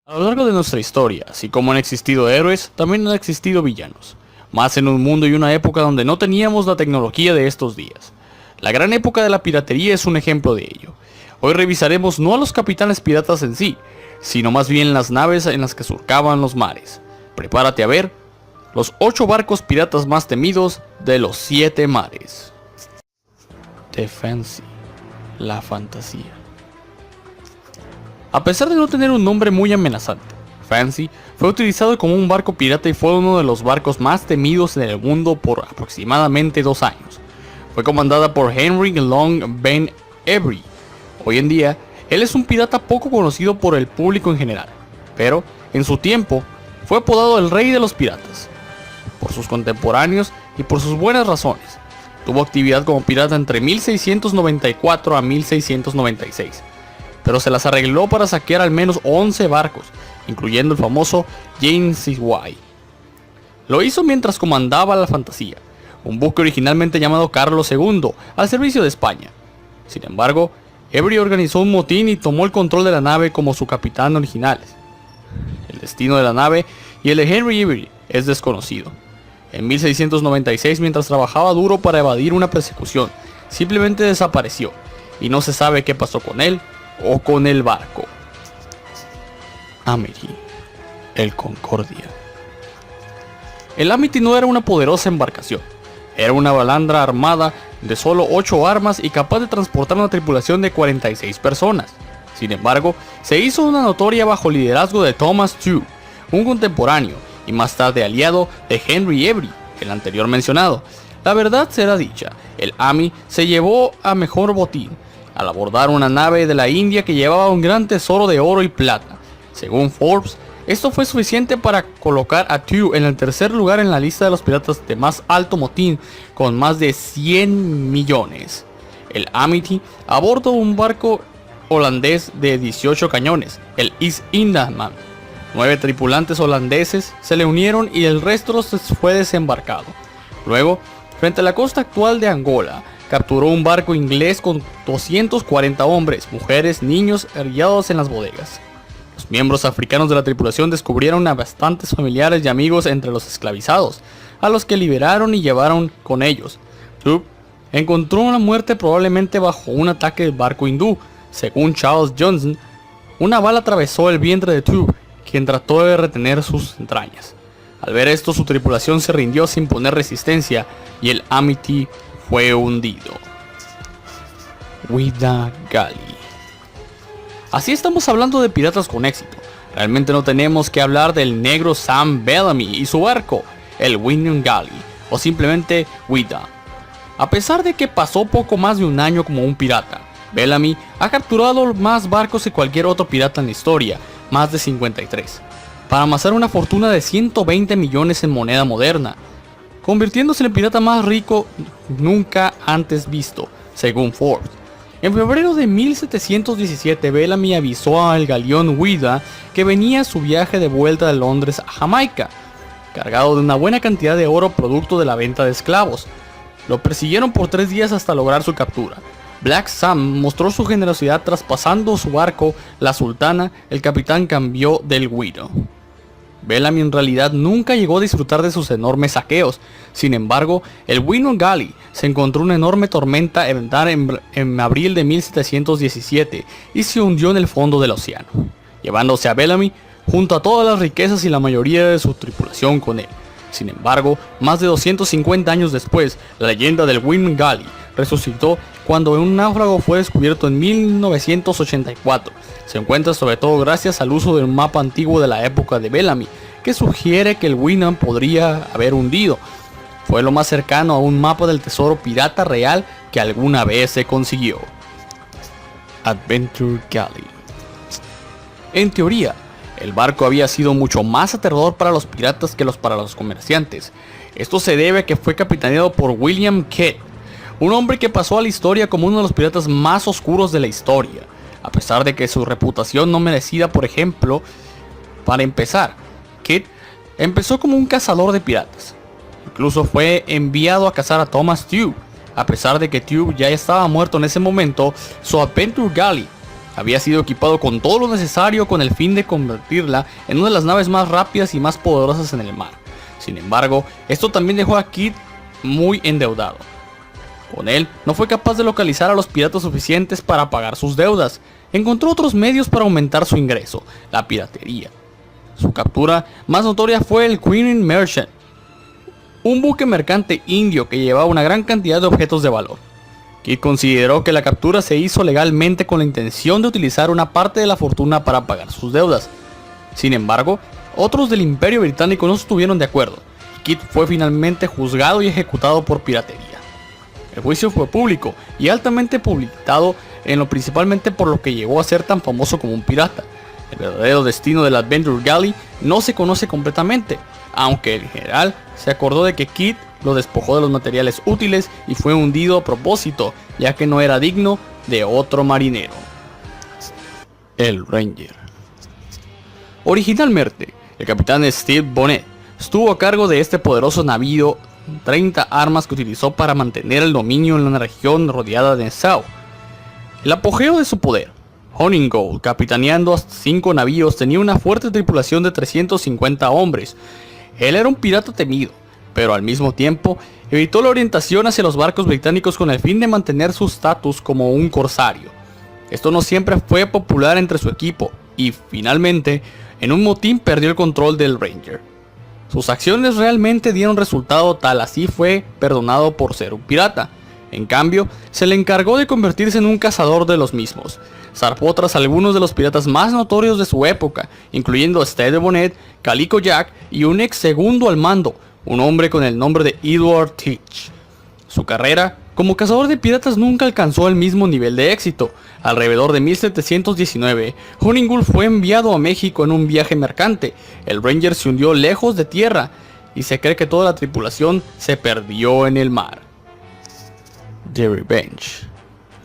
A lo largo de nuestra historia, así como han existido héroes, también han existido villanos. Más en un mundo y una época donde no teníamos la tecnología de estos días. La gran época de la piratería es un ejemplo de ello. Hoy revisaremos no a los capitanes piratas en sí, sino más bien las naves en las que surcaban los mares. Prepárate a ver los 8 barcos piratas más temidos de los 7 mares. The Fancy, la fantasía. A pesar de no tener un nombre muy amenazante, Fancy fue utilizado como un barco pirata y fue uno de los barcos más temidos en el mundo por aproximadamente 2 años. Fue comandada por Henry Long Ben Avery. Hoy en día, él es un pirata poco conocido por el público en general, pero en su tiempo fue apodado el Rey de los Piratas por sus contemporáneos y por sus buenas razones. Tuvo actividad como pirata entre 1694 a 1696. Pero se las arregló para saquear al menos 11 barcos, incluyendo el famoso James White. Lo hizo mientras comandaba la Fantasía, un buque originalmente llamado Carlos II, al servicio de España. Sin embargo, Avery organizó un motín y tomó el control de la nave como su capitán original. El destino de la nave y el de Henry Avery es desconocido. En 1696, mientras trabajaba duro para evadir una persecución, simplemente desapareció, y no se sabe qué pasó con él o con el barco. Amity, el Concordia. El Amity no era una poderosa embarcación, era una balandra armada de solo 8 armas y capaz de transportar una tripulación de 46 personas. Sin embargo, se hizo una notoria bajo el liderazgo de Thomas Tew, un contemporáneo y más tarde aliado de Henry Avery, el anterior mencionado. La verdad será dicha, el Amity se llevó a mejor botín al abordar una nave de la India que llevaba un gran tesoro de oro y plata. Según Forbes, esto fue suficiente para colocar a Tew en el tercer lugar en la lista de los piratas de más alto motín, con más de 100 millones. El Amity abordó un barco holandés de 18 cañones, el East Indiaman. 9 tripulantes holandeses se le unieron y el resto fue desembarcado. Luego, frente a la costa actual de Angola, capturó un barco inglés con 240 hombres, mujeres, niños hallados en las bodegas. Los miembros africanos de la tripulación descubrieron a bastantes familiares y amigos entre los esclavizados, a los que liberaron y llevaron con ellos. Tew encontró una muerte probablemente bajo un ataque del barco hindú. Según Charles Johnson, una bala atravesó el vientre de Tew, quien trató de retener sus entrañas. Al ver esto, su tripulación se rindió sin poner resistencia y el Amity fue hundido. Whydah Galley. Así estamos hablando de piratas con éxito. Realmente no tenemos que hablar del negro Sam Bellamy y su barco, el Whydah Galley, o simplemente Whydah. A pesar de que pasó poco más de un año como un pirata, Bellamy ha capturado más barcos que cualquier otro pirata en la historia, más de 53, para amasar una fortuna de 120 millones en moneda moderna, convirtiéndose en el pirata más rico nunca antes visto, según Forbes. En febrero de 1717, Bellamy avisó al galeón Whydah que venía a su viaje de vuelta de Londres a Jamaica, cargado de una buena cantidad de oro producto de la venta de esclavos. Lo persiguieron por 3 días hasta lograr su captura. Black Sam mostró su generosidad traspasando su barco, la Sultana. El capitán cambió del Whydah. Bellamy en realidad nunca llegó a disfrutar de sus enormes saqueos. Sin embargo, el Whydah Galley se encontró una enorme tormenta en abril de 1717 y se hundió en el fondo del océano, llevándose a Bellamy junto a todas las riquezas y la mayoría de su tripulación con él. Sin embargo, más de 250 años después, la leyenda del Whydah Galley resucitó cuando un náufrago fue descubierto en 1984. Se encuentra sobre todo gracias al uso de un mapa antiguo de la época de Bellamy, que sugiere que el Whydah podría haber hundido. Fue lo más cercano a un mapa del tesoro pirata real que alguna vez se consiguió. Adventure Galley. En teoría, el barco había sido mucho más aterrador para los piratas que para los comerciantes. Esto se debe a que fue capitaneado por William Kidd, un hombre que pasó a la historia como uno de los piratas más oscuros de la historia, a pesar de que su reputación no merecida. Por ejemplo, para empezar, Kidd empezó como un cazador de piratas. Incluso fue enviado a cazar a Thomas Tew. A pesar de que Tew ya estaba muerto en ese momento, su Adventure Galley Había sido equipado con todo lo necesario con el fin de convertirla en una de las naves más rápidas y más poderosas en el mar. Sin embargo, esto también dejó a Kit muy endeudado. Con él, no fue capaz de localizar a los piratas suficientes para pagar sus deudas. Encontró otros medios para aumentar su ingreso, la piratería. Su captura más notoria fue el Queen Merchant, un buque mercante indio que llevaba una gran cantidad de objetos de valor. Kit consideró que la captura se hizo legalmente con la intención de utilizar una parte de la fortuna para pagar sus deudas. Sin embargo, otros del Imperio Británico no estuvieron de acuerdo. Kit fue finalmente juzgado y ejecutado por piratería. El juicio fue público y altamente publicitado, principalmente por lo que llegó a ser tan famoso como un pirata. El verdadero destino del Adventure Galley no se conoce completamente, aunque en general se acordó de que Kit lo despojó de los materiales útiles y fue hundido a propósito, ya que no era digno de otro marinero. El Ranger. Originalmente, el capitán Stede Bonnet estuvo a cargo de este poderoso navío, 30 armas que utilizó para mantener el dominio en la región rodeada de Nassau. El apogeo de su poder, Honeygold, capitaneando hasta 5 navíos, tenía una fuerte tripulación de 350 hombres. Él era un pirata temido, pero al mismo tiempo evitó la orientación hacia los barcos británicos con el fin de mantener su estatus como un corsario. Esto no siempre fue popular entre su equipo y finalmente en un motín perdió el control del Ranger. Sus acciones realmente dieron resultado, tal así fue perdonado por ser un pirata. En cambio, se le encargó de convertirse en un cazador de los mismos. Zarpó tras algunos de los piratas más notorios de su época, incluyendo a Stede Bonnet, Calico Jack y un ex segundo al mando, un hombre con el nombre de Edward Teach. Su carrera como cazador de piratas nunca alcanzó el mismo nivel de éxito. Alrededor de 1719, Honeygold fue enviado a México en un viaje mercante. El Ranger se hundió lejos de tierra y se cree que toda la tripulación se perdió en el mar. The Revenge.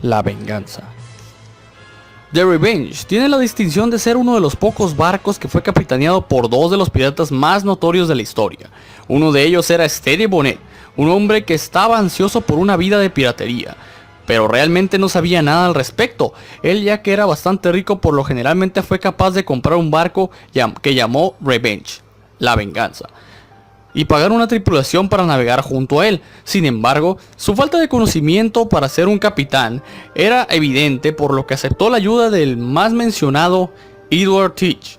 La venganza. The Revenge tiene la distinción de ser uno de los pocos barcos que fue capitaneado por 2 de los piratas más notorios de la historia. Uno de ellos era Stede Bonnet, un hombre que estaba ansioso por una vida de piratería, pero realmente no sabía nada al respecto. Él, ya que era bastante rico, por lo generalmente fue capaz de comprar un barco que llamó Revenge, la venganza, y pagar una tripulación para navegar junto a él. Sin embargo, su falta de conocimiento para ser un capitán era evidente, por lo que aceptó la ayuda del más mencionado Edward Teach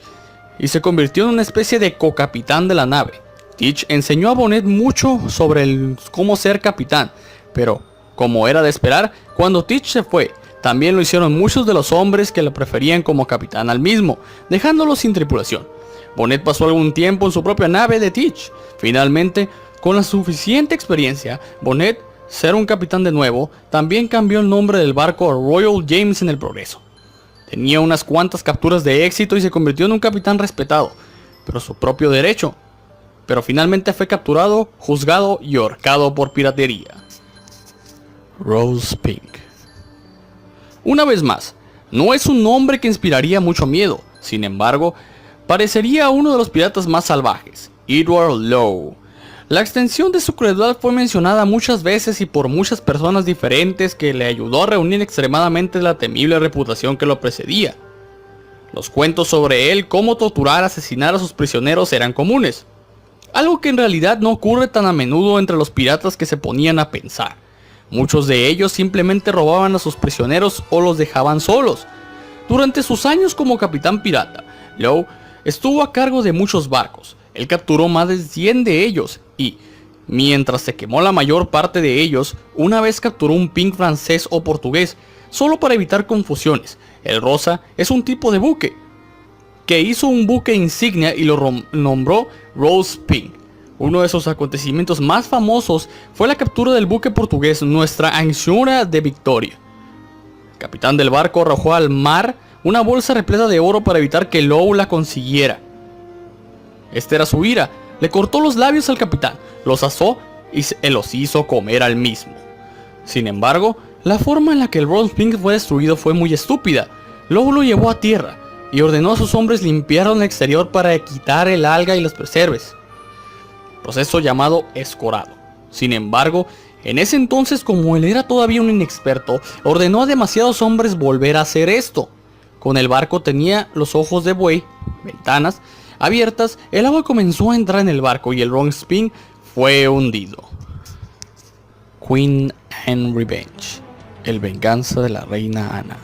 y se convirtió en una especie de co-capitán de la nave. Teach enseñó a Bonnet mucho sobre cómo ser capitán, pero como era de esperar, cuando Teach se fue, también lo hicieron muchos de los hombres que lo preferían como capitán al mismo, dejándolo sin tripulación. Bonnet pasó algún tiempo en su propia nave de Teach. Finalmente, con la suficiente experiencia, Bonnet, ser un capitán de nuevo, también cambió el nombre del barco a Royal James en el progreso. Tenía unas cuantas capturas de éxito y se convirtió en un capitán respetado, pero su propio derecho. Pero finalmente fue capturado, juzgado y ahorcado por piratería. Rose Pink. Una vez más, no es un nombre que inspiraría mucho miedo. Sin embargo, parecería uno de los piratas más salvajes, Edward Lowe. La extensión de su crueldad fue mencionada muchas veces y por muchas personas diferentes, que le ayudó a reunir extremadamente la temible reputación que lo precedía. Los cuentos sobre él, cómo torturar, asesinar a sus prisioneros eran comunes. Algo que en realidad no ocurre tan a menudo entre los piratas que se ponían a pensar. Muchos de ellos simplemente robaban a sus prisioneros o los dejaban solos. Durante sus años como capitán pirata, Lowe estuvo a cargo de muchos barcos. Él capturó más de 100 de ellos y, mientras se quemó la mayor parte de ellos, una vez capturó un pink francés o portugués, solo para evitar confusiones. El rosa es un tipo de buque, que hizo un buque insignia y lo nombró Rose Pink. Uno de sus acontecimientos más famosos fue la captura del buque portugués Nuestra Señora de Victoria. El capitán del barco arrojó al mar una bolsa repleta de oro para evitar que Lowe la consiguiera. Esta era su ira. Le cortó los labios al capitán, los asó y se los hizo comer al mismo. Sin embargo, la forma en la que el Rose Pink fue destruido fue muy estúpida. Lowe lo llevó a tierra y ordenó a sus hombres limpiaron el exterior para quitar el alga y los preserves, proceso llamado escorado. Sin embargo, en ese entonces, como él era todavía un inexperto, ordenó a demasiados hombres volver a hacer esto. Con el barco tenía los ojos de buey, ventanas abiertas, el agua comenzó a entrar en el barco y el Wrong Spin fue hundido. Queen Anne Revenge, el venganza de la reina Ana.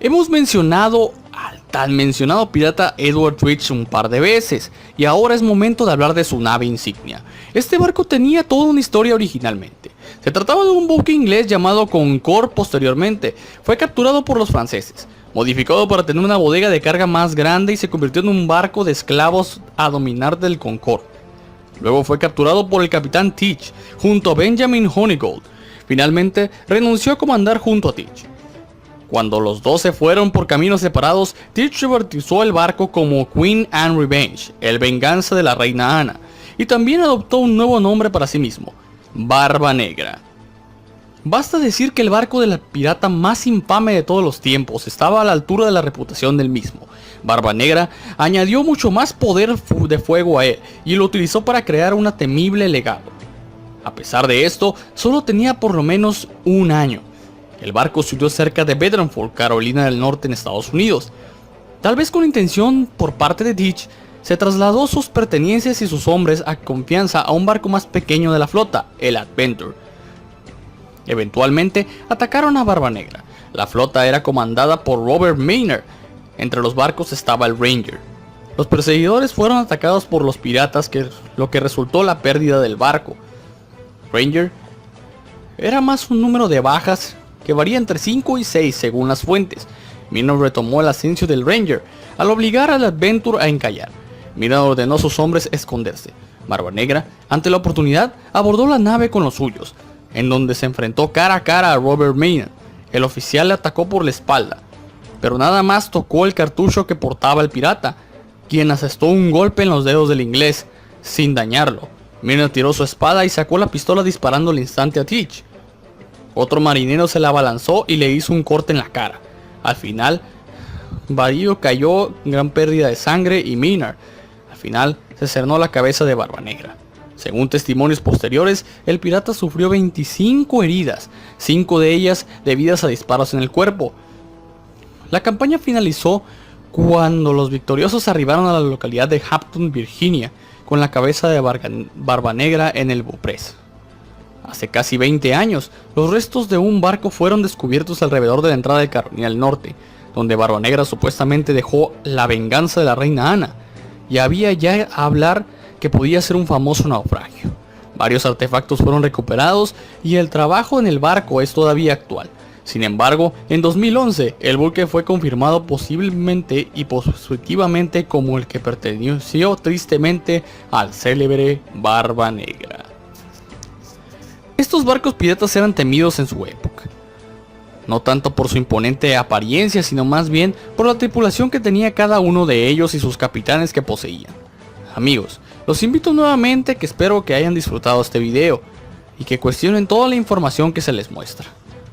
Hemos mencionado al tan mencionado pirata Edward Rich un par de veces, y ahora es momento de hablar de su nave insignia. Este barco tenía toda una historia originalmente. Se trataba de un buque inglés llamado Concorde. Posteriormente fue capturado por los franceses, modificado para tener una bodega de carga más grande y se convirtió en un barco de esclavos a dominar del Concorde. Luego fue capturado por el capitán Teach junto a Benjamin Honeygold. Finalmente renunció a comandar junto a Teach. Cuando los dos se fueron por caminos separados, Teach rebautizó el barco como Queen Anne Revenge, el venganza de la reina Ana, y también adoptó un nuevo nombre para sí mismo, Barba Negra. Basta decir que el barco de la pirata más infame de todos los tiempos estaba a la altura de la reputación del mismo. Barba Negra añadió mucho más poder de fuego a él y lo utilizó para crear un temible legado. A pesar de esto, solo tenía por lo menos un año. El barco se hundió cerca de Bedford, Carolina del Norte, en Estados Unidos. Tal vez con intención por parte de Teach, se trasladó sus pertenencias y sus hombres a confianza a un barco más pequeño de la flota, el Adventure. Eventualmente atacaron a Barba Negra. La flota era comandada por Robert Maynard. Entre los barcos estaba el Ranger. Los perseguidores fueron atacados por los piratas, lo que resultó la pérdida del barco. Ranger era más un número de bajas que varía entre 5 y 6 según las fuentes. Maynard retomó el ascenso del Ranger al obligar al Adventure a encallar. Maynard ordenó a sus hombres esconderse. Barba Negra, ante la oportunidad, abordó la nave con los suyos, en donde se enfrentó cara a cara a Robert Maynard. El oficial le atacó por la espalda, pero nada más tocó el cartucho que portaba el pirata, quien asestó un golpe en los dedos del inglés, sin dañarlo. Maynard tiró su espada y sacó la pistola disparando al instante a Teach. Otro marinero se la abalanzó y le hizo un corte en la cara. Al final, Varillo cayó, gran pérdida de sangre, y Maynard, al final, se cernó la cabeza de Barba Negra. Según testimonios posteriores, el pirata sufrió 25 heridas, 5 de ellas debidas a disparos en el cuerpo. La campaña finalizó cuando los victoriosos arribaron a la localidad de Hampton, Virginia, con la cabeza de Barba Negra en el buprés. Hace casi 20 años, los restos de un barco fueron descubiertos alrededor de la entrada de Carolina del Norte, donde Barba Negra supuestamente dejó la venganza de la reina Ana, y había ya a hablar que podía ser un famoso naufragio. Varios artefactos fueron recuperados y el trabajo en el barco es todavía actual. Sin embargo, en 2011, el buque fue confirmado posiblemente y positivamente como el que perteneció tristemente al célebre Barba Negra. Estos barcos piratas eran temidos en su época, no tanto por su imponente apariencia, sino más bien por la tripulación que tenía cada uno de ellos y sus capitanes que poseían. Amigos, los invito nuevamente, que espero que hayan disfrutado este video y que cuestionen toda la información que se les muestra,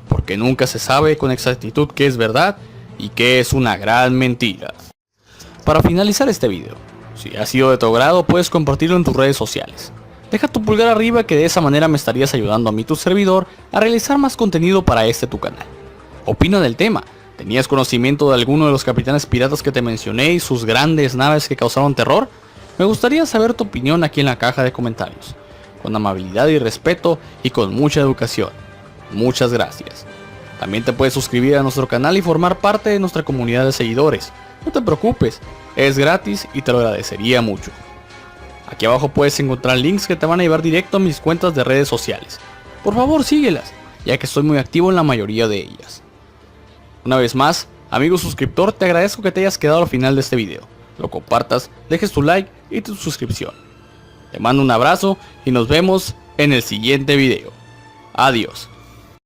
porque nunca se sabe con exactitud qué es verdad y qué es una gran mentira. Para finalizar este video, si ha sido de tu agrado, puedes compartirlo en tus redes sociales. Deja tu pulgar arriba, que de esa manera me estarías ayudando a mí, tu servidor, a realizar más contenido para tu canal. Opina del tema. ¿Tenías conocimiento de alguno de los capitanes piratas que te mencioné y sus grandes naves que causaron terror? Me gustaría saber tu opinión aquí en la caja de comentarios. Con amabilidad y respeto y con mucha educación. Muchas gracias. También te puedes suscribir a nuestro canal y formar parte de nuestra comunidad de seguidores. No te preocupes, es gratis y te lo agradecería mucho. Aquí abajo puedes encontrar links que te van a llevar directo a mis cuentas de redes sociales. Por favor, síguelas, ya que estoy muy activo en la mayoría de ellas. Una vez más, amigo suscriptor, te agradezco que te hayas quedado al final de este video. Lo compartas, dejes tu like y tu suscripción. Te mando un abrazo y nos vemos en el siguiente video. Adiós.